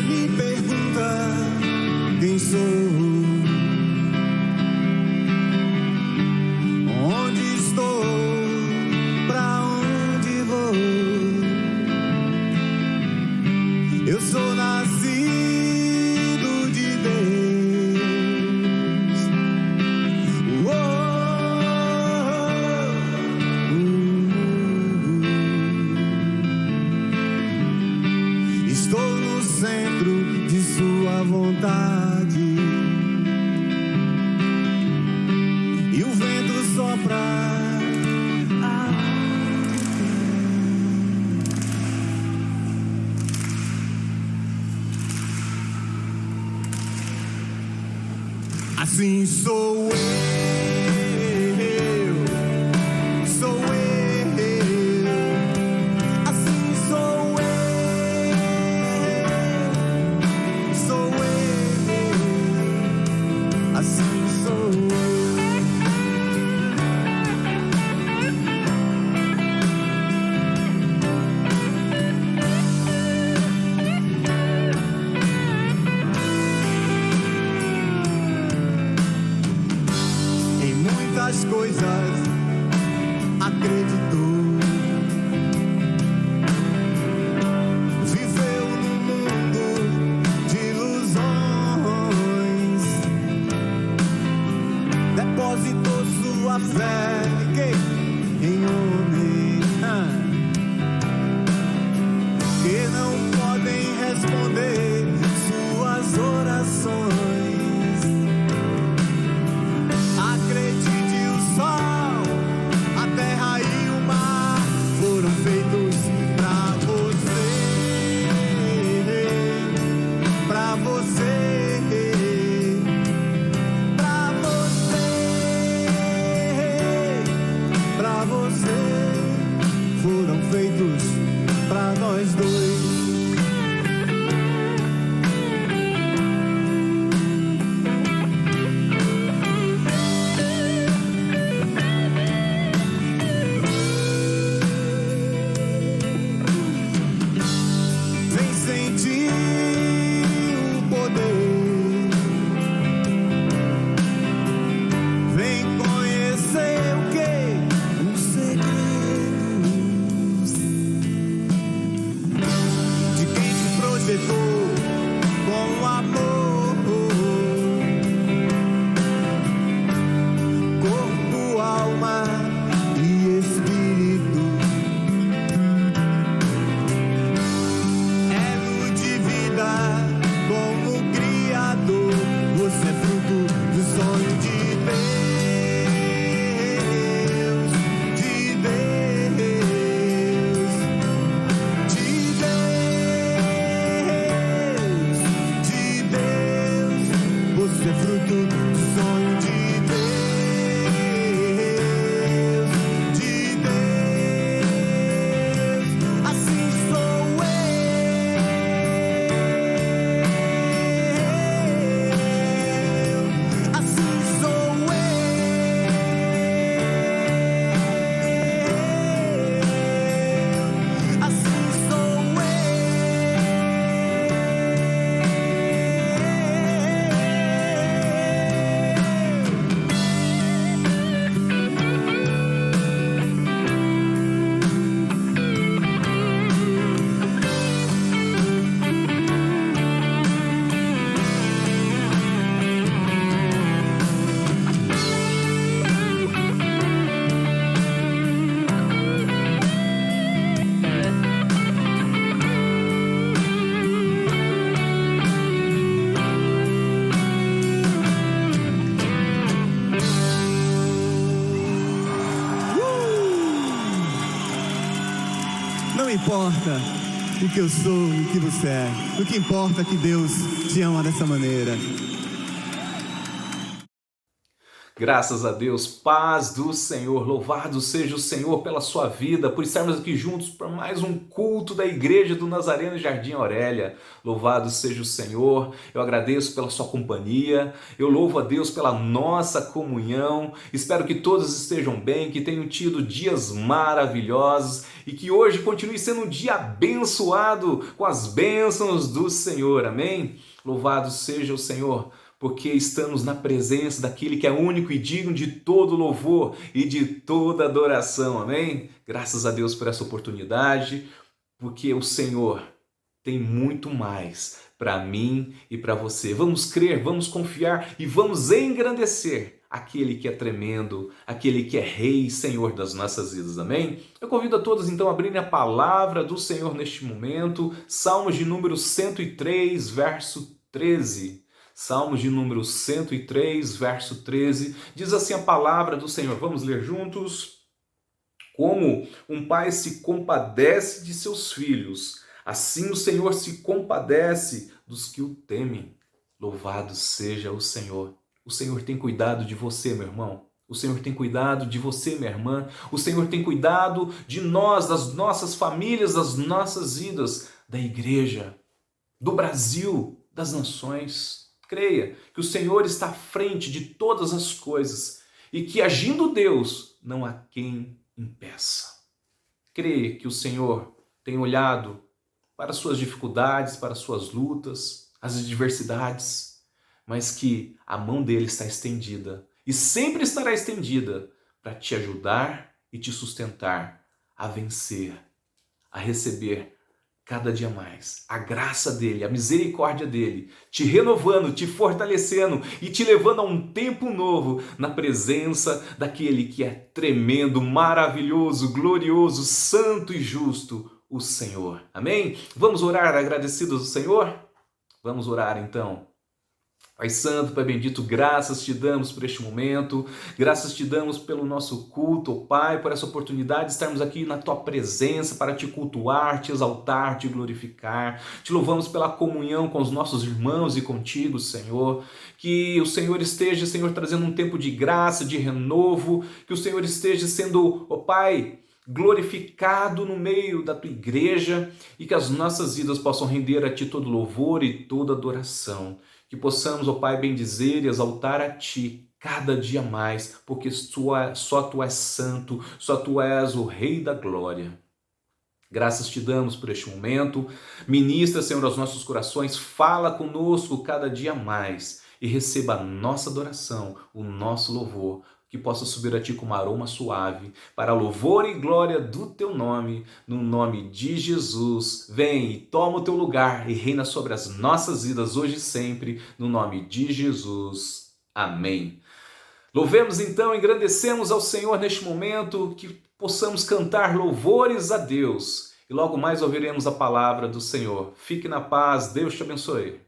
me pergunta quem sou, onde estou, pra onde vou, eu sou nascido de Deus. Estou no centro de sua vontade, e o vento sopra. Assim sou eu, sou eu. Assim sou eu, sou eu. Assim sou eu. Muitas coisas acreditou, viveu num mundo de ilusões, depositou sua fé em homens que não podem responder suas orações. Acredite, o sol, a terra e o mar foram feitos pra você, pra você, pra você, pra você. Foram feitos pra nós dois. Sentir o poder, vem conhecer o que? Os segredos de quem te projetou com amor, corpo, alma e espírito. Como Criador, você é fruto do sonho de Deus, de Deus, de Deus, de Deus. Você é fruto do sonho de Deus, de Deus. Assim sou eu. Não importa o que eu sou, o que você é. O que importa é que Deus te ama dessa maneira. Graças a Deus, paz do Senhor, louvado seja o Senhor pela sua vida, por estarmos aqui juntos para mais um culto da Igreja do Nazareno Jardim Aurélia. Louvado seja o Senhor, eu agradeço pela sua companhia, eu louvo a Deus pela nossa comunhão, espero que todos estejam bem, que tenham tido dias maravilhosos e que hoje continue sendo um dia abençoado com as bênçãos do Senhor, amém? Louvado seja o Senhor, porque estamos na presença daquele que é único e digno de todo louvor e de toda adoração, amém? Graças a Deus por essa oportunidade, porque o Senhor tem muito mais para mim e para você. Vamos crer, vamos confiar e vamos engrandecer aquele que é tremendo, aquele que é Rei e Senhor das nossas vidas, amém? Eu convido a todos então a abrirem a palavra do Senhor neste momento, Salmos de número 103, verso 13. Salmos de número 103, verso 13, diz assim a palavra do Senhor. Vamos ler juntos? Como um pai se compadece de seus filhos, assim o Senhor se compadece dos que o temem. Louvado seja o Senhor. O Senhor tem cuidado de você, meu irmão. O Senhor tem cuidado de você, minha irmã. O Senhor tem cuidado de nós, das nossas famílias, das nossas vidas, da igreja, do Brasil, das nações. Creia que o Senhor está à frente de todas as coisas e que, agindo Deus, não há quem impeça. Creia que o Senhor tem olhado para as suas dificuldades, para as suas lutas, as adversidades, mas que a mão dele está estendida e sempre estará estendida para te ajudar e te sustentar a vencer, a receber cada dia mais a graça dele, a misericórdia dele, te renovando, te fortalecendo e te levando a um tempo novo na presença daquele que é tremendo, maravilhoso, glorioso, santo e justo, o Senhor. Amém? Vamos orar agradecidos ao Senhor? Vamos orar então. Pai Santo, Pai Bendito, graças te damos por este momento, graças te damos pelo nosso culto, ó Pai, por essa oportunidade de estarmos aqui na Tua presença para te cultuar, te exaltar, te glorificar. Te louvamos pela comunhão com os nossos irmãos e contigo, Senhor. Que o Senhor esteja, Senhor, trazendo um tempo de graça, de renovo, que o Senhor esteja sendo, ó Pai, glorificado no meio da Tua igreja e que as nossas vidas possam render a Ti todo louvor e toda adoração. Que possamos, ó Pai, bendizer e exaltar a Ti cada dia mais, porque só Tu és santo, só Tu és o Rei da glória. Graças te damos por este momento. Ministra, Senhor, aos nossos corações, fala conosco cada dia mais e receba a nossa adoração, o nosso louvor, que possa subir a Ti como aroma suave, para louvor e glória do Teu nome, no nome de Jesus. Vem e toma o Teu lugar e reina sobre as nossas vidas hoje e sempre, no nome de Jesus. Amém. Louvemos então, engrandecemos ao Senhor neste momento, que possamos cantar louvores a Deus. E logo mais ouviremos a palavra do Senhor. Fique na paz, Deus te abençoe.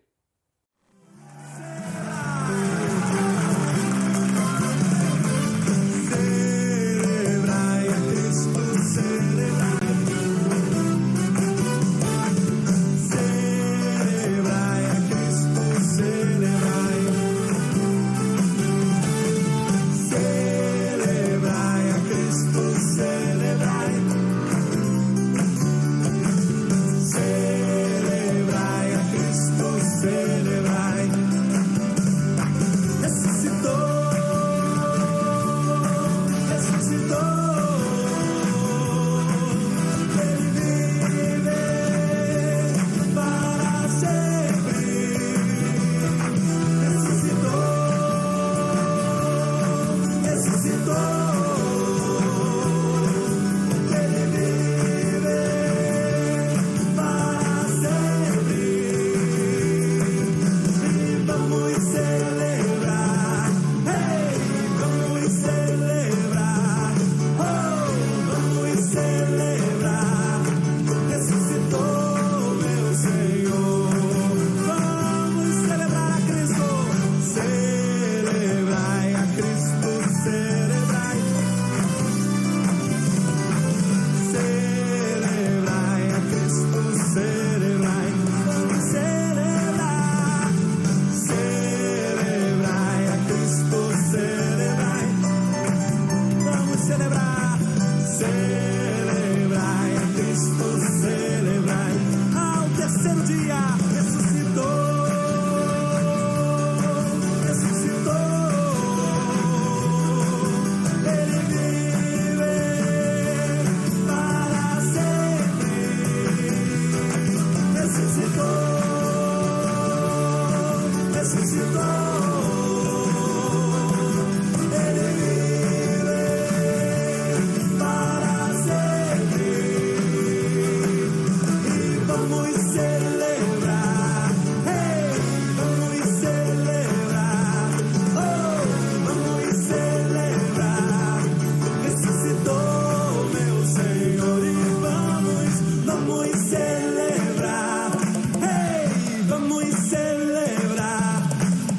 celebrar,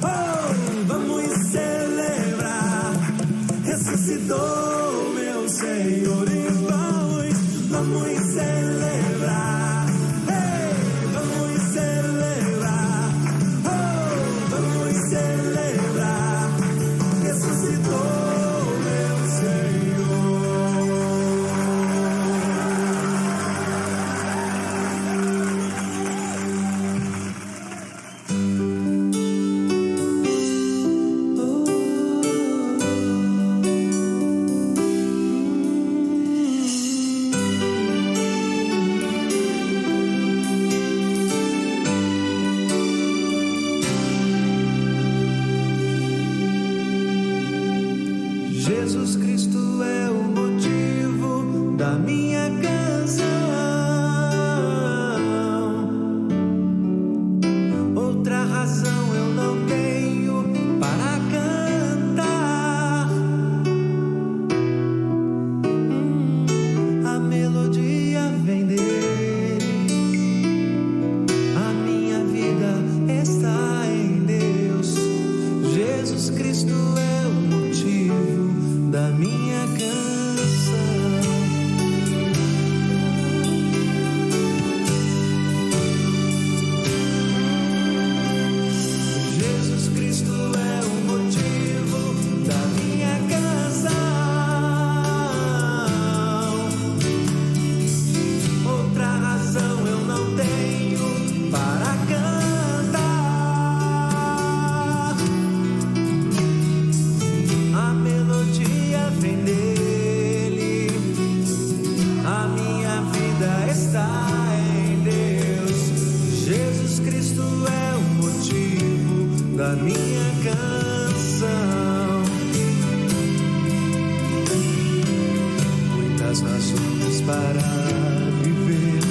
oh, vamos celebrar. Ressuscitou meu Senhor e vamos celebrar. Ei, vamos celebrar, oh, vamos celebrar. Ressuscitou meu Senhor. Jesus Cristo é o motivo da minha canção. Outra razão eu não tenho para cantar. A melodia vem dele. A minha vida está em Deus. Jesus Cristo é o motivo da minha canção. Jesus Cristo é o motivo da minha canção. Outra razão eu não tenho para cantar. A melodia vem dele. A minha vida está em Deus. Jesus Cristo é o motivo da minha canção. Muitas razões para viver,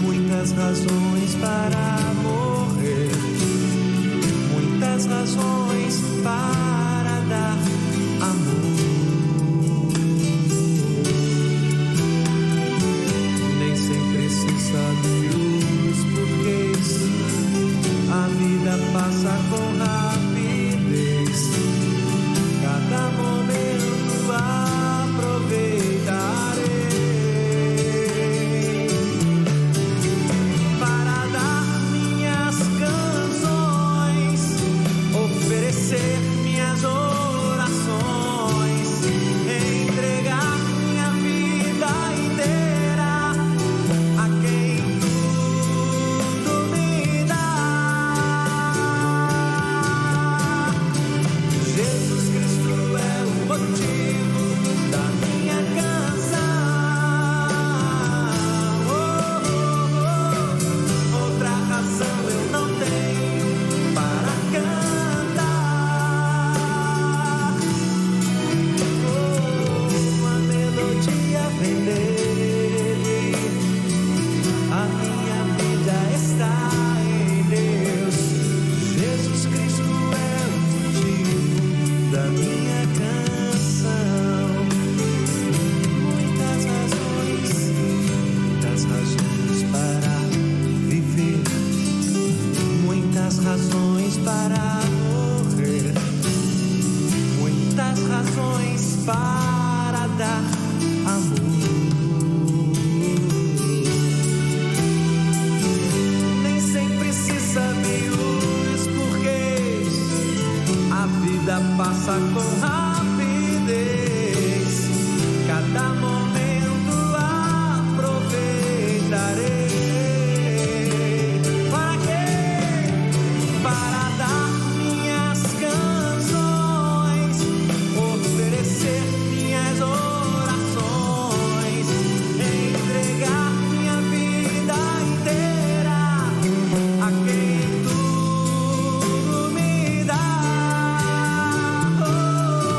muitas razões para morrer, muitas razões para dar amor. Nem sempre se sabe os porquês. A vida passa com rapidez. Cada momento aproveitarei para dar minhas canções, oferecer minhas orações, entregar minha vida inteira a quem tudo me dá. Jesus Cristo é o motivo da minha canção. Oh, oh, oh. Outra razão eu não tenho para cantar. Oh, a melodia vem dele. A minha vida está em Deus. Jesus Cristo é o motivo da minha canção. Muitas razões para viver, muitas razões para morrer, muitas razões para dar amor. Nem sempre se sabe os porquês. A vida passa com rapidez. Cada momento aproveitarei. Para quê? Para dar minhas canções, oferecer minhas orações, entregar minha vida inteira a quem tudo me dá. Oh,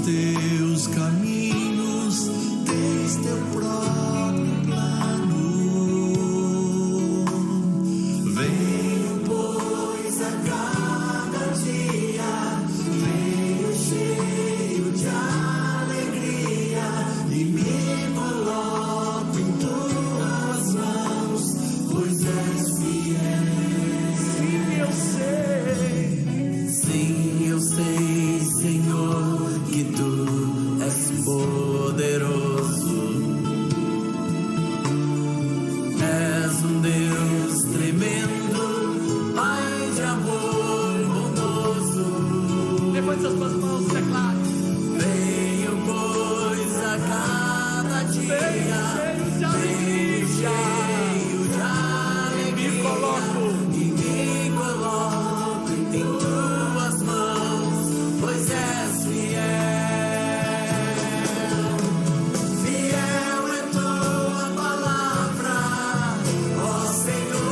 teus caminhos, tens teu próprio plano. Venho, pois, a cada dia, venho cheio de alegria e me coloco em tuas mãos, pois és fiel. Sim, eu sei, Senhor, que tu és poderoso. És um Deus tremendo, Pai de amor bondoso. Levante as suas mãos, declare. Venho, pois, a cada dia, venho cheio de alegria Me coloco. e me coloco em tuas mãos, pois és fiel. Fiel é tua palavra, ó Senhor.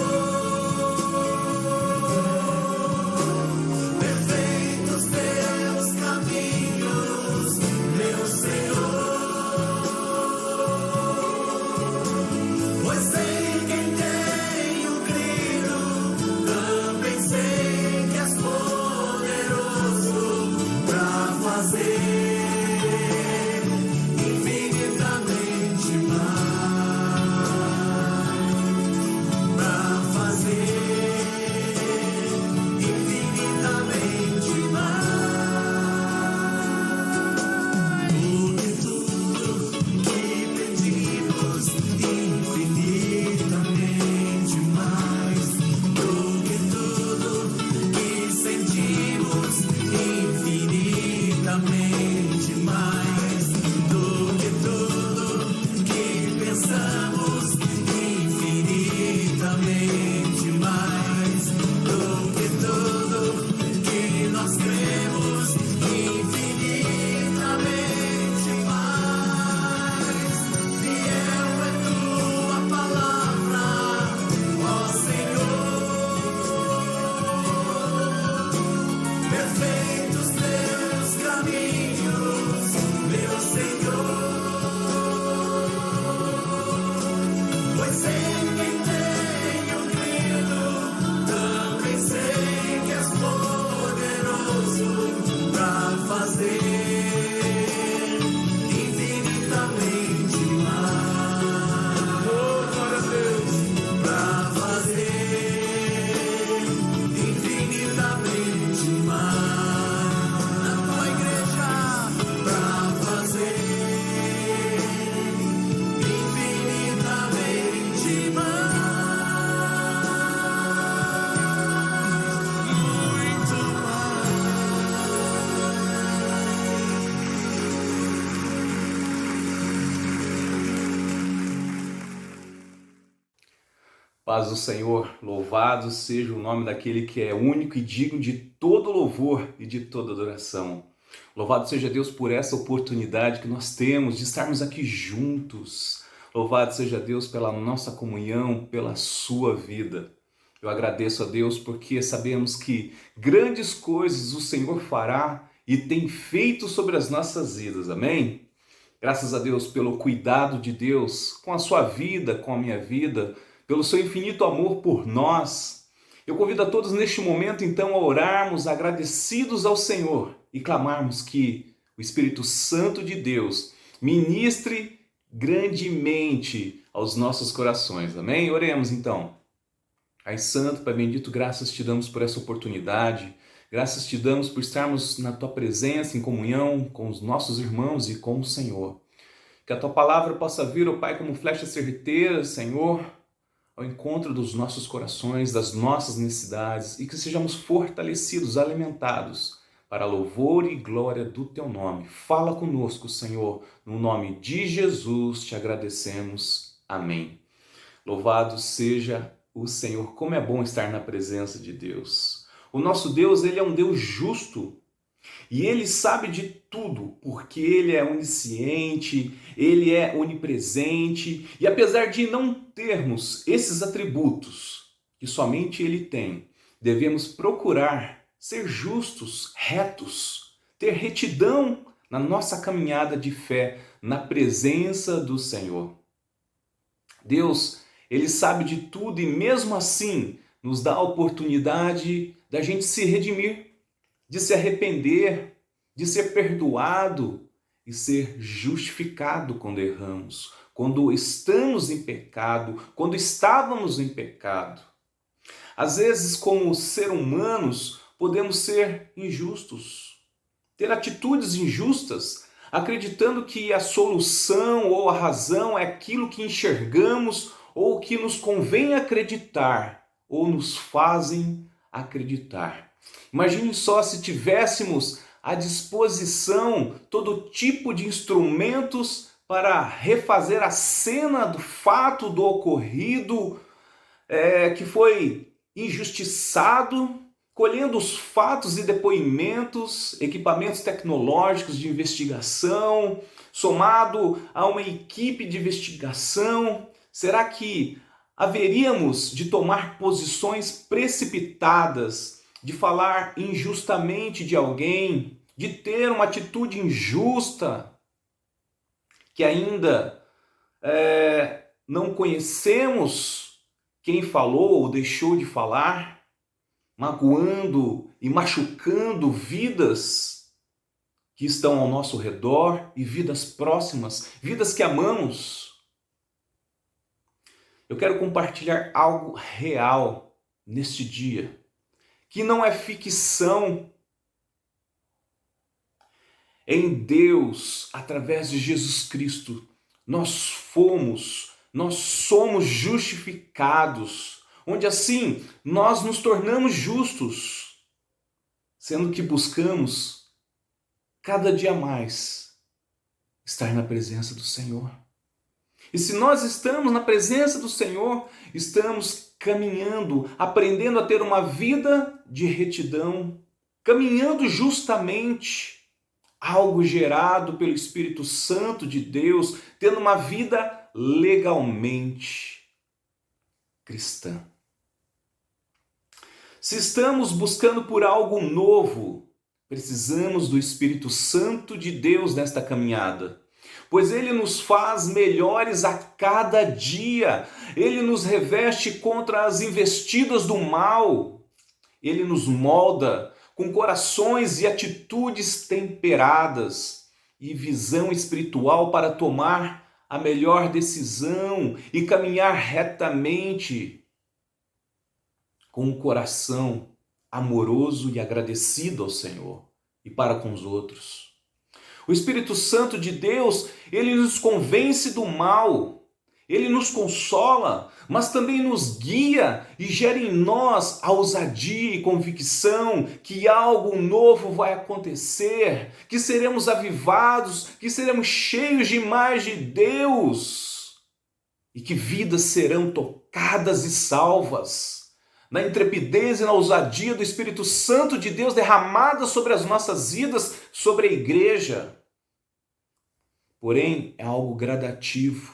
Perfeitos teus caminhos, meu Senhor. Pois sei quem tenho crido, também sei que és poderoso pra fazer infinitamente mais, pra fazer infinitamente mais do que tudo que pedimos, infinitamente mais do que tudo que sentimos, infinitamente mais do que tudo que pensamos, infinitamente mais do que tudo que nós cremos, infinitamente mais. Fiel é tua palavra, ó Senhor. Perfeitos teus caminhos, meu Senhor. Pois sei quem tenho crido, também sei que és poderoso pra fazer infinitamente mais. Oh, glória a Deus. Pra fazer infinitamente mais na tua igreja, pra fazer infinitamente mais, muito mais. Paz do Senhor, louvado seja o nome daquele que é único e digno de todo louvor e de toda adoração. Louvado seja Deus por essa oportunidade que nós temos de estarmos aqui juntos. Louvado seja Deus pela nossa comunhão, pela sua vida. Eu agradeço a Deus porque sabemos que grandes coisas o Senhor fará e tem feito sobre as nossas vidas, amém? Graças a Deus pelo cuidado de Deus com a sua vida, com a minha vida, pelo seu infinito amor por nós. Eu convido a todos neste momento então a orarmos agradecidos ao Senhor e clamarmos que o Espírito Santo de Deus ministre grandemente aos nossos corações, amém? Oremos então. Pai Santo, Pai Bendito, graças te damos por essa oportunidade, graças te damos por estarmos na tua presença, em comunhão com os nossos irmãos e com o Senhor. Que a tua palavra possa vir, ó Pai, como flecha certeira, Senhor, ao encontro dos nossos corações, das nossas necessidades, e que sejamos fortalecidos, alimentados, para louvor e glória do teu nome. Fala conosco, Senhor, no nome de Jesus te agradecemos. Amém. Louvado seja o Senhor. Como é bom estar na presença de Deus. O nosso Deus, ele é um Deus justo. E ele sabe de tudo, porque ele é onisciente, ele é onipresente. E apesar de não termos esses atributos que somente ele tem, devemos procurar ser justos, retos, ter retidão na nossa caminhada de fé, na presença do Senhor. Deus, Ele sabe de tudo e mesmo assim nos dá a oportunidade da gente se redimir, de se arrepender, de ser perdoado e ser justificado quando erramos, quando estamos em pecado, quando estávamos em pecado. Às vezes, como seres humanos, podemos ser injustos, ter atitudes injustas, acreditando que a solução ou a razão é aquilo que enxergamos ou que nos convém acreditar ou nos fazem acreditar. Imagine só se tivéssemos à disposição todo tipo de instrumentos para refazer a cena do fato do ocorrido, que foi injustiçado, colhendo os fatos e depoimentos, equipamentos tecnológicos de investigação, somado a uma equipe de investigação. Será que haveríamos de tomar posições precipitadas, de falar injustamente de alguém, de ter uma atitude injusta, que ainda não conhecemos quem falou ou deixou de falar, magoando e machucando vidas que estão ao nosso redor e vidas próximas, vidas que amamos? Eu quero compartilhar algo real neste dia, que não é ficção. Em Deus, através de Jesus Cristo, nós somos justificados, onde assim nós nos tornamos justos, sendo que buscamos cada dia mais estar na presença do Senhor. E se nós estamos na presença do Senhor, estamos caminhando, aprendendo a ter uma vida de retidão, caminhando justamente, algo gerado pelo Espírito Santo de Deus, tendo uma vida legalmente cristã. Se estamos buscando por algo novo, precisamos do Espírito Santo de Deus nesta caminhada, pois Ele nos faz melhores a cada dia, Ele nos reveste contra as investidas do mal, Ele nos molda com corações e atitudes temperadas e visão espiritual para tomar a melhor decisão e caminhar retamente com um coração amoroso e agradecido ao Senhor e para com os outros. O Espírito Santo de Deus, Ele nos convence do mal, Ele nos consola, mas também nos guia e gera em nós a ousadia e convicção que algo novo vai acontecer, que seremos avivados, que seremos cheios de mais de Deus e que vidas serão tocadas e salvas na intrepidez e na ousadia do Espírito Santo de Deus derramada sobre as nossas vidas, sobre a igreja. Porém, é algo gradativo.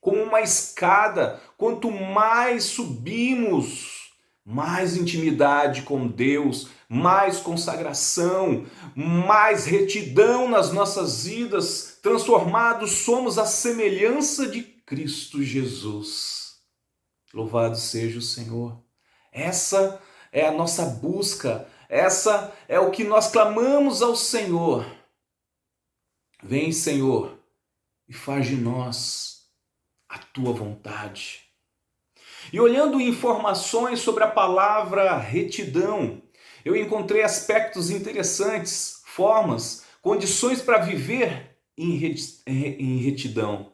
Como uma escada, quanto mais subimos, mais intimidade com Deus, mais consagração, mais retidão nas nossas vidas, transformados somos à semelhança de Cristo Jesus. Louvado seja o Senhor. Essa é a nossa busca, essa é o que nós clamamos ao Senhor. Vem, Senhor, e faz de nós a tua vontade. E olhando informações sobre a palavra retidão, eu encontrei aspectos interessantes, formas, condições para viver em retidão,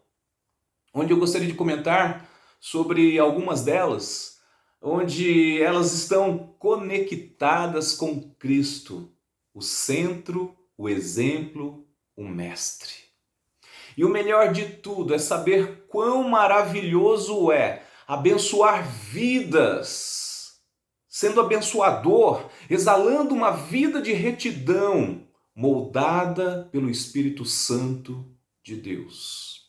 onde eu gostaria de comentar sobre algumas delas, onde elas estão conectadas com Cristo, o centro, o exemplo, o mestre. E o melhor de tudo é saber quão maravilhoso é abençoar vidas, sendo abençoador, exalando uma vida de retidão, moldada pelo Espírito Santo de Deus.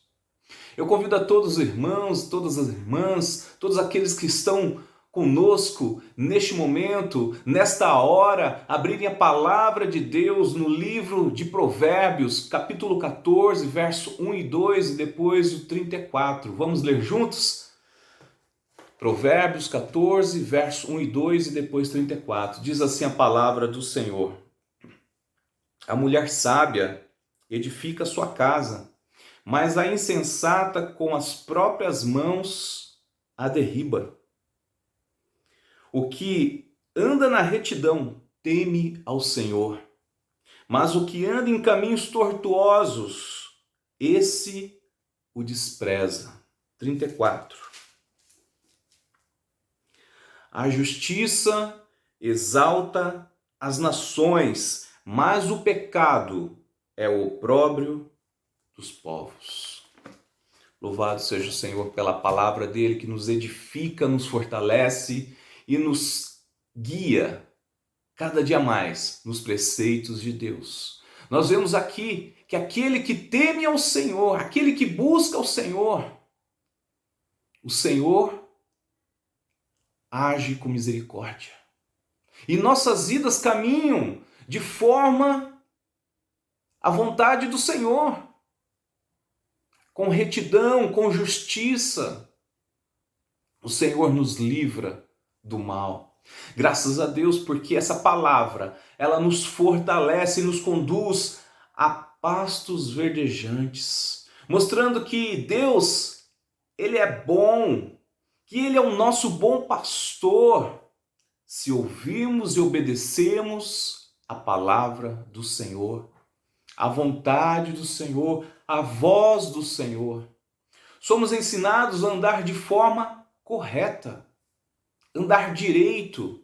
Eu convido a todos os irmãos, todas as irmãs, todos aqueles que estão conosco neste momento, nesta hora, abrirem a palavra de Deus no livro de Provérbios, capítulo 14, verso 1 e 2 e depois o 34. Vamos ler juntos? Provérbios 14, verso 1 e 2 e depois 34. Diz assim a palavra do Senhor: A mulher sábia edifica sua casa, mas a insensata com as próprias mãos a derriba. O que anda na retidão teme ao Senhor, mas o que anda em caminhos tortuosos, esse o despreza. 34. A justiça exalta as nações, mas o pecado é o opróbrio dos povos. Louvado seja o Senhor pela palavra dele que nos edifica, nos fortalece e nos guia cada dia mais nos preceitos de Deus. Nós vemos aqui que aquele que teme ao Senhor, aquele que busca o Senhor age com misericórdia. E nossas vidas caminham de forma à vontade do Senhor, com retidão, com justiça. O Senhor nos livra do mal. Graças a Deus, porque essa palavra, ela nos fortalece e nos conduz a pastos verdejantes, mostrando que Deus, Ele é bom, que Ele é o nosso bom pastor, se ouvirmos e obedecemos a palavra do Senhor, a vontade do Senhor, a voz do Senhor. Somos ensinados a andar de forma correta, andar direito,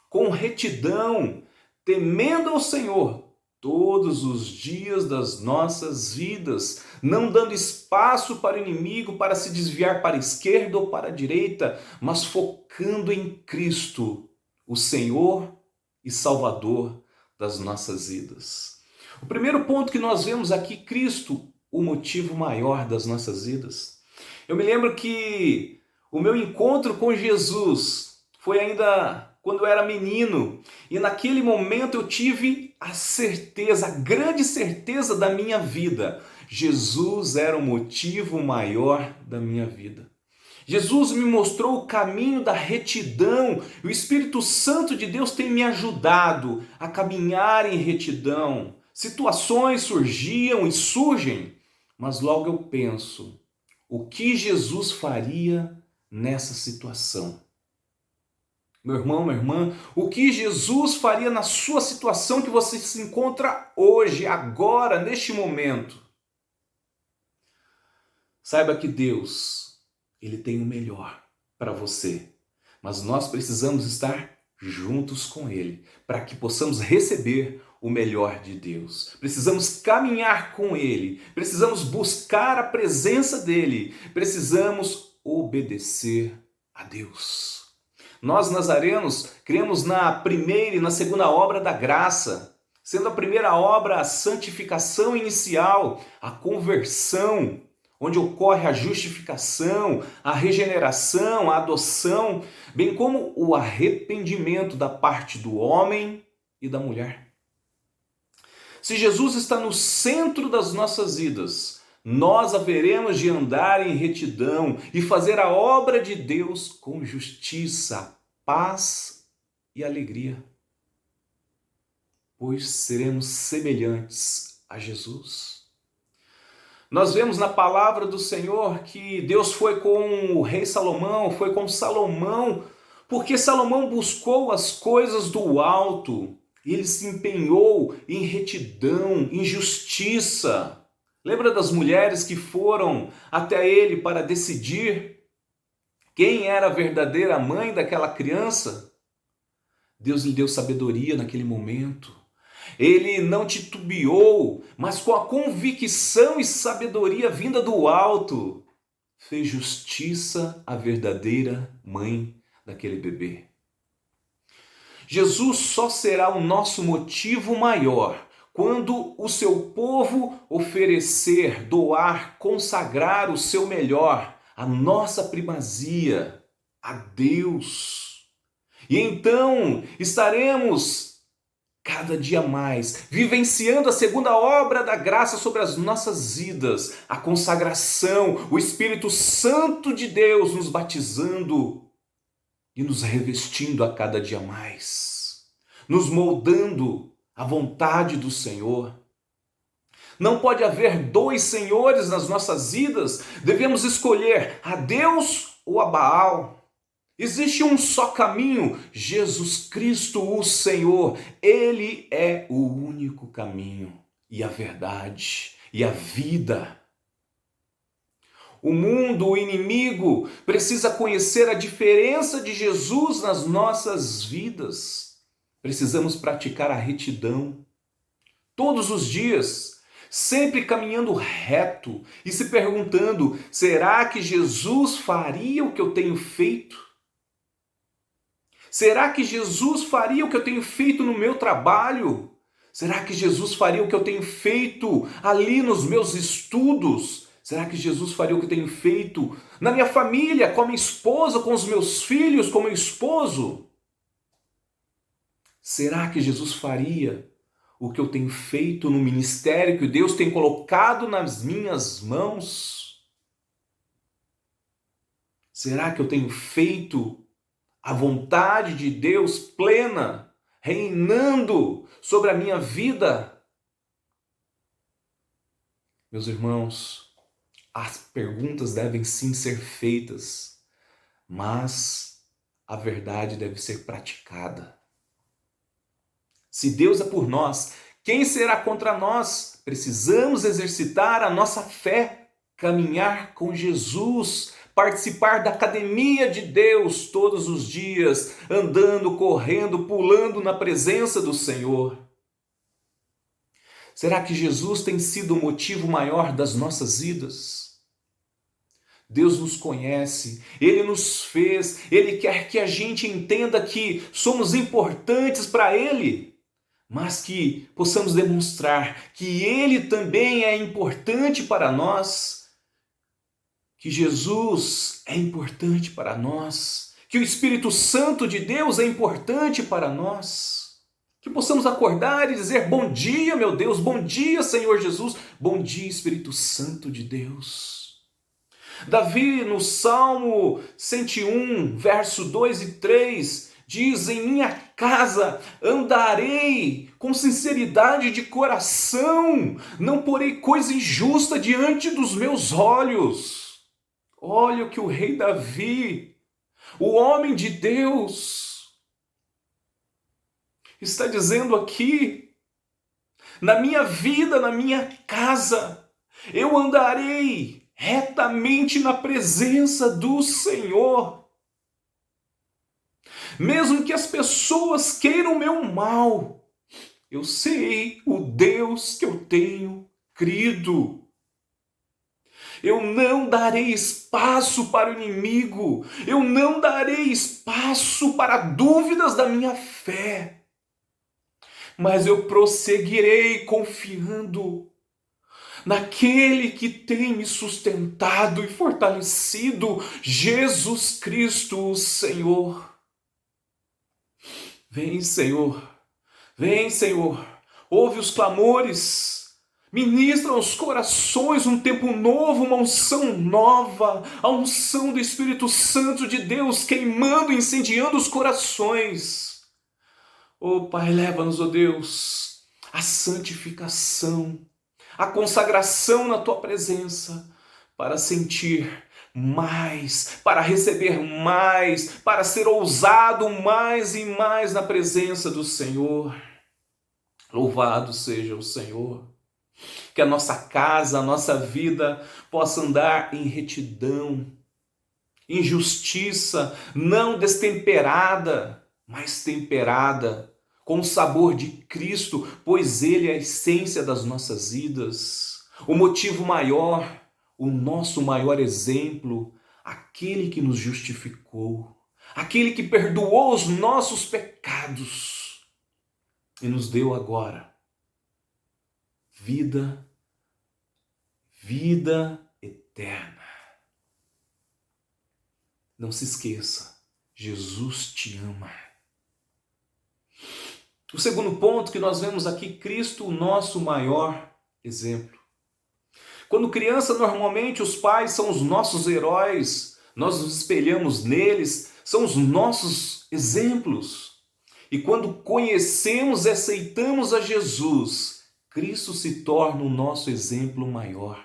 com retidão, temendo ao Senhor todos os dias das nossas vidas, não dando espaço para o inimigo para se desviar para a esquerda ou para a direita, mas focando em Cristo, o Senhor e Salvador das nossas vidas. O primeiro ponto que nós vemos aqui, Cristo, o motivo maior das nossas vidas. Eu me lembro que o meu encontro com Jesus foi ainda quando eu era menino, e naquele momento eu tive a certeza, a grande certeza da minha vida. Jesus era o motivo maior da minha vida. Jesus me mostrou o caminho da retidão, e o Espírito Santo de Deus tem me ajudado a caminhar em retidão. Situações surgiam e surgem, mas logo eu penso, o que Jesus faria nessa situação? Meu irmão, minha irmã, o que Jesus faria na sua situação que você se encontra hoje, agora, neste momento? Saiba que Deus, Ele tem o melhor para você, mas nós precisamos estar juntos com Ele, para que possamos receber o melhor de Deus. Precisamos caminhar com Ele, precisamos buscar a presença dEle, precisamos obedecer a Deus. Nós, nazarenos, cremos na primeira e na segunda obra da graça, sendo a primeira obra a santificação inicial, a conversão, onde ocorre a justificação, a regeneração, a adoção, bem como o arrependimento da parte do homem e da mulher. Se Jesus está no centro das nossas vidas, nós haveremos de andar em retidão e fazer a obra de Deus com justiça, paz e alegria, pois seremos semelhantes a Jesus. Nós vemos na palavra do Senhor que Deus foi com o rei Salomão, foi com Salomão, porque Salomão buscou as coisas do alto, e ele se empenhou em retidão, em justiça. Lembra das mulheres que foram até ele para decidir quem era a verdadeira mãe daquela criança? Deus lhe deu sabedoria naquele momento. Ele não titubeou, mas com a convicção e sabedoria vinda do alto, fez justiça à verdadeira mãe daquele bebê. Jesus só será o nosso motivo maior quando o seu povo oferecer, doar, consagrar o seu melhor, a nossa primazia, a Deus. E então estaremos cada dia mais vivenciando a segunda obra da graça sobre as nossas vidas, a consagração, o Espírito Santo de Deus nos batizando e nos revestindo a cada dia mais, nos moldando à vontade do Senhor. Não pode haver dois senhores nas nossas vidas, devemos escolher a Deus ou a Baal. Existe um só caminho, Jesus Cristo, o Senhor. Ele é o único caminho e a verdade e a vida. O mundo, o inimigo, precisa conhecer a diferença de Jesus nas nossas vidas. Precisamos praticar a retidão todos os dias, sempre caminhando reto e se perguntando: será que Jesus faria o que eu tenho feito? Será que Jesus faria o que eu tenho feito no meu trabalho? Será que Jesus faria o que eu tenho feito ali nos meus estudos? Será que Jesus faria o que eu tenho feito na minha família, com a minha esposa, com os meus filhos, com o meu esposo? Será que Jesus faria o que eu tenho feito no ministério que Deus tem colocado nas minhas mãos? Será que eu tenho feito a vontade de Deus plena, reinando sobre a minha vida? Meus irmãos, as perguntas devem sim ser feitas, mas a verdade deve ser praticada. Se Deus é por nós, quem será contra nós? Precisamos exercitar a nossa fé, caminhar com Jesus, participar da academia de Deus todos os dias, andando, correndo, pulando na presença do Senhor. Será que Jesus tem sido o motivo maior das nossas vidas? Deus nos conhece, Ele nos fez, Ele quer que a gente entenda que somos importantes para Ele, mas que possamos demonstrar que Ele também é importante para nós, que Jesus é importante para nós, que o Espírito Santo de Deus é importante para nós, que possamos acordar e dizer: bom dia, meu Deus, bom dia, Senhor Jesus, bom dia, Espírito Santo de Deus. Davi, no Salmo 101, verso 2 e 3, diz: em minha casa andarei com sinceridade de coração, não porei coisa injusta diante dos meus olhos. Olha o que o rei Davi, o homem de Deus, está dizendo aqui: na minha vida, na minha casa, eu andarei retamente na presença do Senhor. Mesmo que as pessoas queiram meu mal, eu sei o Deus que eu tenho crido. Eu não darei espaço para o inimigo, eu não darei espaço para dúvidas da minha fé, mas eu prosseguirei confiando naquele que tem me sustentado e fortalecido, Jesus Cristo, o Senhor. Vem, Senhor, vem, Senhor, ouve os clamores, ministra aos corações um tempo novo, uma unção nova, a unção do Espírito Santo de Deus queimando, incendiando os corações. Oh Pai, leva-nos, oh Deus, à santificação, a consagração na Tua presença, para sentir mais, para receber mais, para ser ousado mais e mais na presença do Senhor. Louvado seja o Senhor. Que a nossa casa, a nossa vida possa andar em retidão, em justiça, não destemperada, mas temperada, com o sabor de Cristo, pois Ele é a essência das nossas vidas. O motivo maior, o nosso maior exemplo, aquele que nos justificou, aquele que perdoou os nossos pecados e nos deu agora vida eterna. Não se esqueça, Jesus te ama. O segundo ponto que nós vemos aqui, Cristo, o nosso maior exemplo. Quando criança, normalmente os pais são os nossos heróis, nós nos espelhamos neles, são os nossos exemplos. E quando conhecemos e aceitamos a Jesus, Cristo se torna o nosso exemplo maior.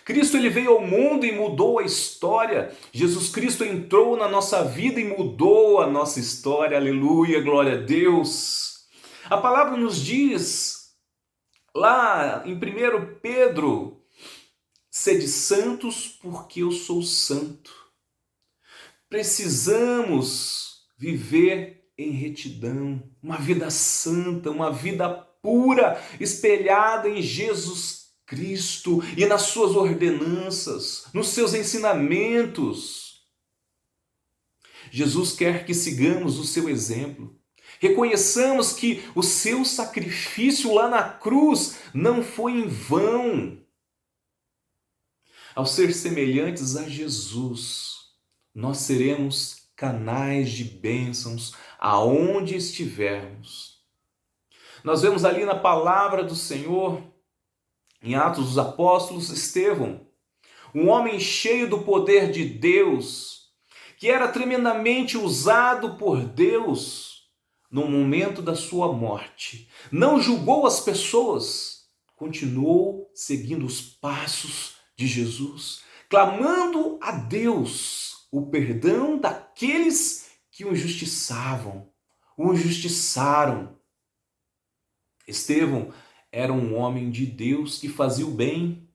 Cristo ele veio ao mundo e mudou a história. Jesus Cristo entrou na nossa vida e mudou a nossa história. Aleluia, glória a Deus. A palavra nos diz, lá em 1 Pedro, sede santos porque eu sou santo. Precisamos viver em retidão, uma vida santa, uma vida pura, espelhada em Jesus Cristo e nas suas ordenanças, nos seus ensinamentos. Jesus quer que sigamos o seu exemplo. Reconheçamos que o seu sacrifício lá na cruz não foi em vão. Ao ser semelhantes a Jesus, nós seremos canais de bênçãos aonde estivermos. Nós vemos ali na palavra do Senhor, em Atos dos Apóstolos, Estevão, um homem cheio do poder de Deus, que era tremendamente usado por Deus no momento da sua morte. Não julgou as pessoas, continuou seguindo os passos de Jesus, clamando a Deus o perdão daqueles que o injustiçavam, o injustiçaram. Estevão era um homem de Deus que fazia o bem,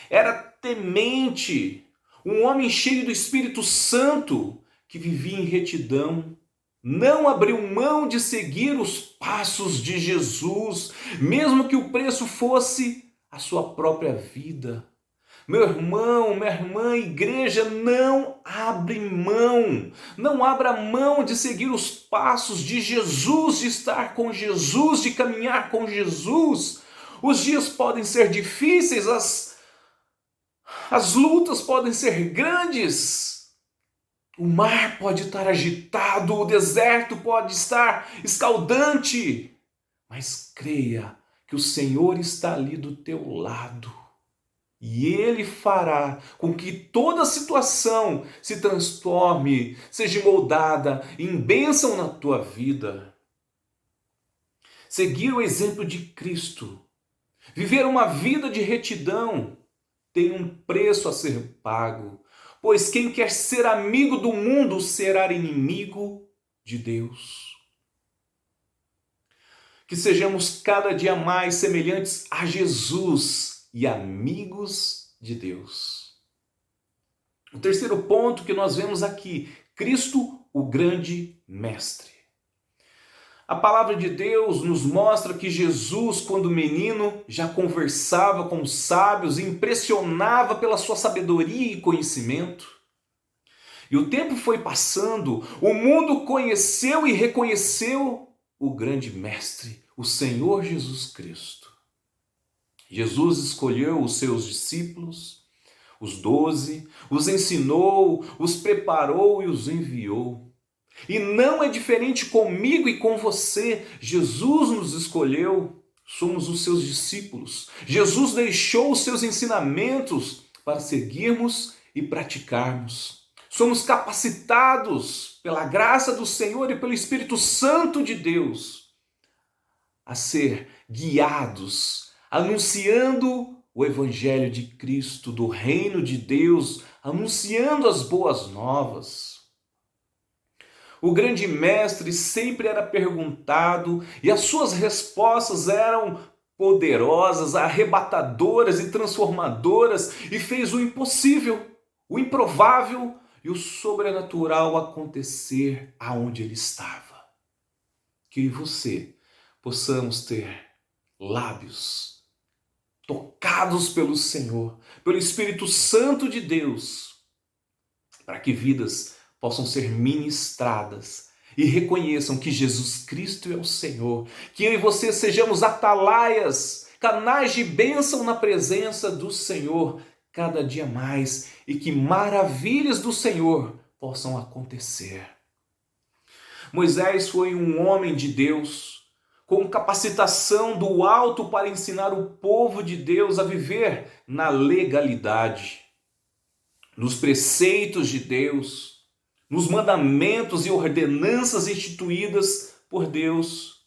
era temente, um homem cheio do Espírito Santo que vivia em retidão, não abriu mão de seguir os passos de Jesus, mesmo que o preço fosse a sua própria vida. Meu irmão, minha irmã, igreja, não abre mão, não abra mão de seguir os passos de Jesus, de estar com Jesus, de caminhar com Jesus. Os dias podem ser difíceis, as lutas podem ser grandes, o mar pode estar agitado, o deserto pode estar escaldante, mas creia que o Senhor está ali do teu lado. E Ele fará com que toda situação se transforme, seja moldada em bênção na tua vida. Seguir o exemplo de Cristo, viver uma vida de retidão, tem um preço a ser pago. Pois quem quer ser amigo do mundo será inimigo de Deus. Que sejamos cada dia mais semelhantes a Jesus e amigos de Deus. O terceiro ponto que nós vemos aqui, Cristo, o grande mestre. A palavra de Deus nos mostra que Jesus, quando menino, já conversava com os sábios e impressionava pela sua sabedoria e conhecimento. E o tempo foi passando, o mundo conheceu e reconheceu o grande mestre, o Senhor Jesus Cristo. Jesus escolheu os seus discípulos, os 12, os ensinou, os preparou e os enviou. E não é diferente comigo e com você. Jesus nos escolheu, somos os seus discípulos. Jesus deixou os seus ensinamentos para seguirmos e praticarmos. Somos capacitados pela graça do Senhor e pelo Espírito Santo de Deus a ser guiados, anunciando o Evangelho de Cristo, do reino de Deus, anunciando as boas novas. O grande mestre sempre era perguntado e as suas respostas eram poderosas, arrebatadoras e transformadoras, e fez o impossível, o improvável e o sobrenatural acontecer aonde ele estava. Que eu e você possamos ter lábios tocados pelo Senhor, pelo Espírito Santo de Deus, para que vidas possam ser ministradas e reconheçam que Jesus Cristo é o Senhor, que eu e você sejamos atalaias, canais de bênção na presença do Senhor cada dia mais, e que maravilhas do Senhor possam acontecer. Moisés foi um homem de Deus, com capacitação do alto para ensinar o povo de Deus a viver na legalidade, nos preceitos de Deus, nos mandamentos e ordenanças instituídas por Deus.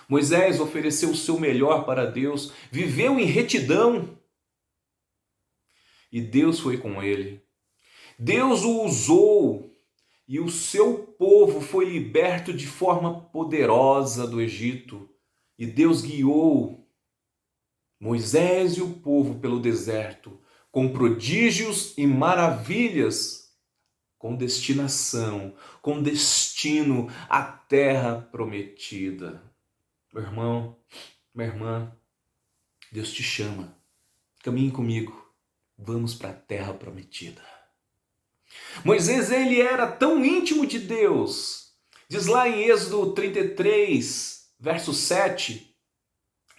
Moisés ofereceu o seu melhor para Deus, viveu em retidão e Deus foi com ele. Deus o usou e o seu povo foi liberto de forma poderosa do Egito. E Deus guiou Moisés e o povo pelo deserto, com prodígios e maravilhas, com destinação, com destino à terra prometida. Meu irmão, minha irmã, Deus te chama. Caminhe comigo. Vamos para a terra prometida. Moisés, ele era tão íntimo de Deus, diz lá em Êxodo 33, verso 7,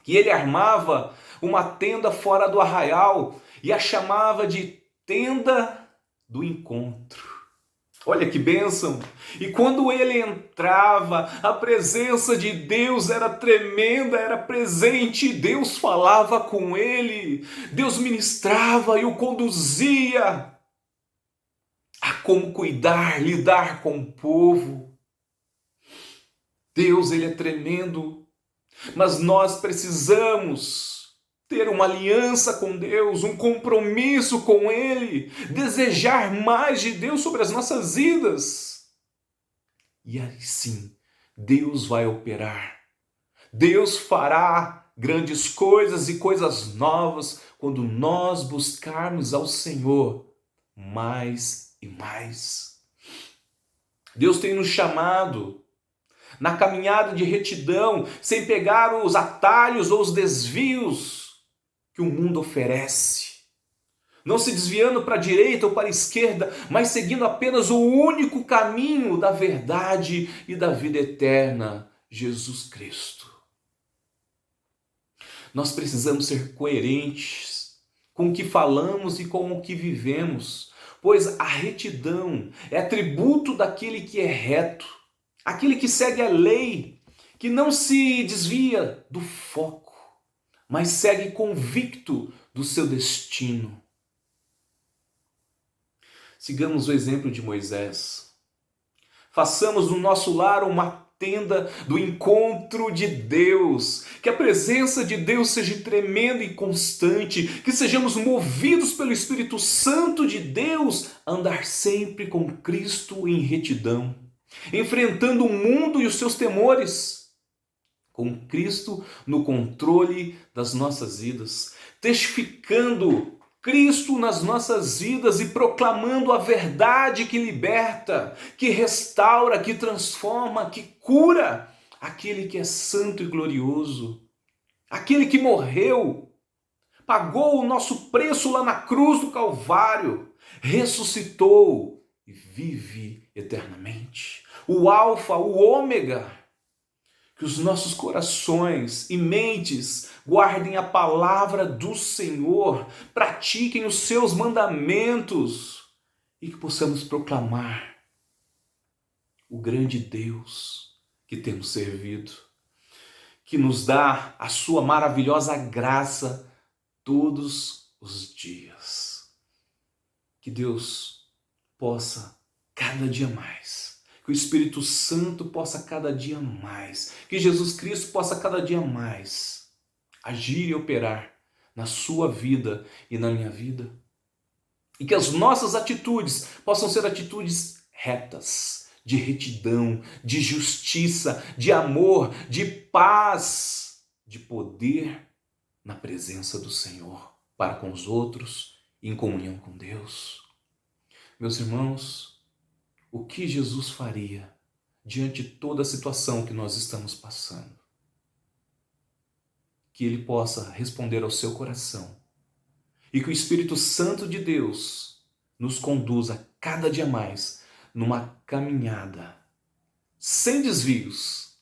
que ele armava uma tenda fora do arraial e a chamava de tenda do encontro. Olha que bênção! E quando ele entrava, a presença de Deus era tremenda, era presente, Deus falava com ele, Deus ministrava e o conduzia a como cuidar, lidar com o povo. Deus, ele é tremendo, mas nós precisamos ter uma aliança com Deus, um compromisso com Ele, desejar mais de Deus sobre as nossas vidas. E aí sim, Deus vai operar. Deus fará grandes coisas e coisas novas quando nós buscarmos ao Senhor mais e mais. Deus tem nos chamado na caminhada de retidão, sem pegar os atalhos ou os desvios que o mundo oferece. Não se desviando para a direita ou para a esquerda, mas seguindo apenas o único caminho da verdade e da vida eterna, Jesus Cristo. Nós precisamos ser coerentes com o que falamos e com o que vivemos, pois a retidão é atributo daquele que é reto, aquele que segue a lei, que não se desvia do foco, mas segue convicto do seu destino. Sigamos o exemplo de Moisés. Façamos no nosso lar uma tenda do encontro de Deus, que a presença de Deus seja tremenda e constante, que sejamos movidos pelo Espírito Santo de Deus a andar sempre com Cristo em retidão, enfrentando o mundo e os seus temores, com Cristo no controle das nossas vidas, testificando Cristo nas nossas vidas e proclamando a verdade que liberta, que restaura, que transforma, que cura, aquele que é santo e glorioso, aquele que morreu, pagou o nosso preço lá na cruz do Calvário, ressuscitou e vive eternamente. O Alfa, o Ômega. Que os nossos corações e mentes guardem a palavra do Senhor, pratiquem os seus mandamentos e que possamos proclamar o grande Deus que temos servido, que nos dá a sua maravilhosa graça todos os dias. Que Deus possa cada dia mais, que o Espírito Santo possa cada dia mais, que Jesus Cristo possa cada dia mais agir e operar na sua vida e na minha vida. E que as nossas atitudes possam ser atitudes retas, de retidão, de justiça, de amor, de paz, de poder na presença do Senhor, para com os outros, em comunhão com Deus. Meus irmãos, o que Jesus faria diante de toda a situação que nós estamos passando? Que Ele possa responder ao seu coração e que o Espírito Santo de Deus nos conduza cada dia mais numa caminhada sem desvios,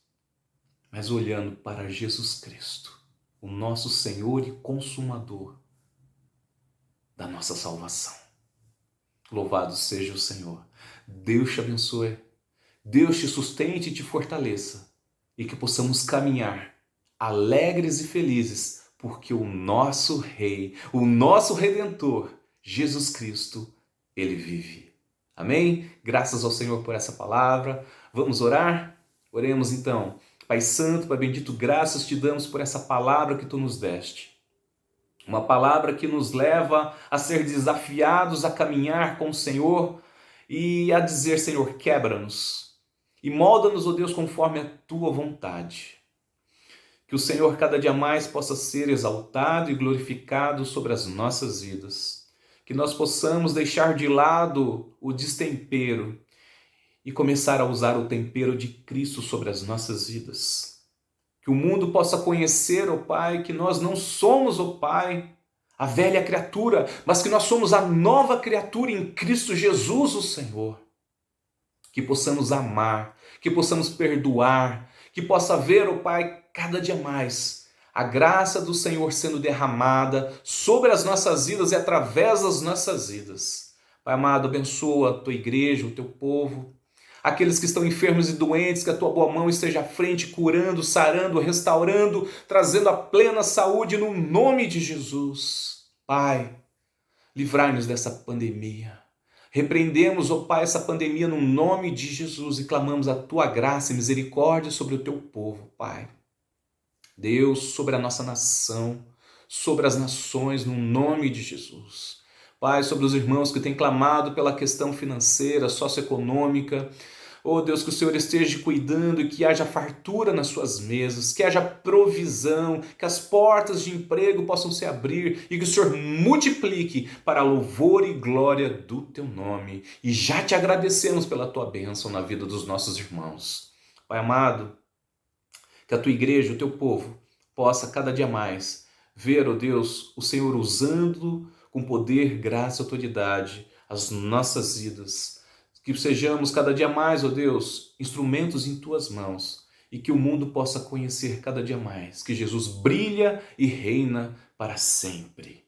mas olhando para Jesus Cristo, o nosso Senhor e Consumador da nossa salvação. Louvado seja o Senhor. Deus te abençoe. Deus te sustente e te fortaleça. E que possamos caminhar alegres e felizes, porque o nosso Rei, o nosso Redentor, Jesus Cristo, Ele vive. Amém? Graças ao Senhor por essa palavra. Vamos orar? Oremos então. Pai Santo, Pai Bendito, graças te damos por essa palavra que Tu nos deste. Uma palavra que nos leva a ser desafiados a caminhar com o Senhor e a dizer, Senhor, quebra-nos e molda-nos, ó Deus, conforme a Tua vontade. Que o Senhor cada dia mais possa ser exaltado e glorificado sobre as nossas vidas. Que nós possamos deixar de lado o destempero e começar a usar o tempero de Cristo sobre as nossas vidas. Que o mundo possa conhecer, ó Pai, que nós não somos, ó Pai, a velha criatura, mas que nós somos a nova criatura em Cristo Jesus, o Senhor. Que possamos amar, que possamos perdoar, que possa haver, ó Pai, cada dia mais a graça do Senhor sendo derramada sobre as nossas vidas e através das nossas vidas. Pai amado, abençoa a Tua igreja, o Teu povo, aqueles que estão enfermos e doentes, que a Tua boa mão esteja à frente, curando, sarando, restaurando, trazendo a plena saúde no nome de Jesus. Pai, livrai-nos dessa pandemia. Repreendemos, ó Pai, essa pandemia no nome de Jesus e clamamos a Tua graça e misericórdia sobre o Teu povo, Pai. Deus, sobre a nossa nação, sobre as nações, no nome de Jesus. Pai, sobre os irmãos que têm clamado pela questão financeira, socioeconômica. Oh Deus, que o Senhor esteja cuidando e que haja fartura nas suas mesas, que haja provisão, que as portas de emprego possam se abrir e que o Senhor multiplique para louvor e glória do Teu nome. E já te agradecemos pela Tua bênção na vida dos nossos irmãos. Pai amado, que a Tua igreja, o Teu povo, possa cada dia mais ver, ó Deus, o Senhor usando com poder, graça e autoridade as nossas vidas. Que sejamos cada dia mais, ó Deus, instrumentos em Tuas mãos e que o mundo possa conhecer cada dia mais que Jesus brilha e reina para sempre.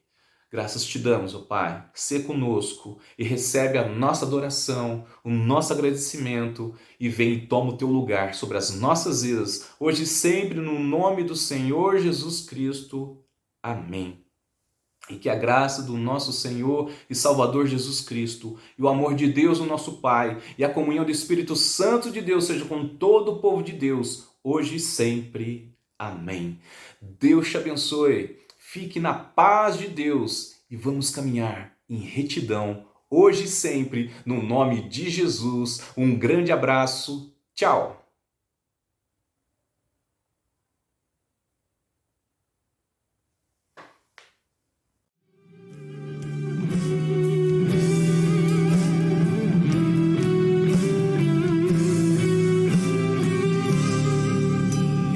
Graças te damos, ó Pai, sê conosco e recebe a nossa adoração, o nosso agradecimento e vem e toma o Teu lugar sobre as nossas vidas, hoje e sempre, no nome do Senhor Jesus Cristo. Amém. E que a graça do nosso Senhor e Salvador Jesus Cristo e o amor de Deus, o nosso Pai, e a comunhão do Espírito Santo de Deus seja com todo o povo de Deus, hoje e sempre. Amém. Deus te abençoe. Fique na paz de Deus e vamos caminhar em retidão, hoje e sempre, no nome de Jesus. Um grande abraço. Tchau.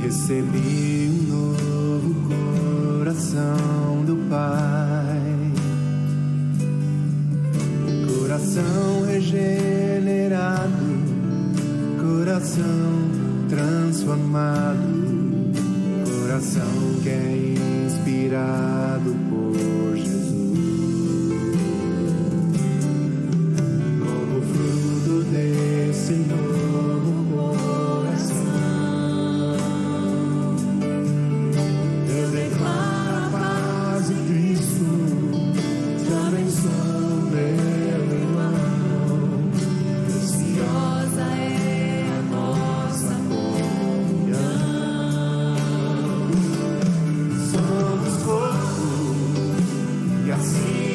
Recebi um novo coração do Pai, coração regenerado, coração transformado, coração que é inspirado por Jesus. Como fruto desse novo coração, eu declaro a paz de Cristo, te abençoo, meu irmão. Preciosa é a nossa comunhão. Somos corpo e assim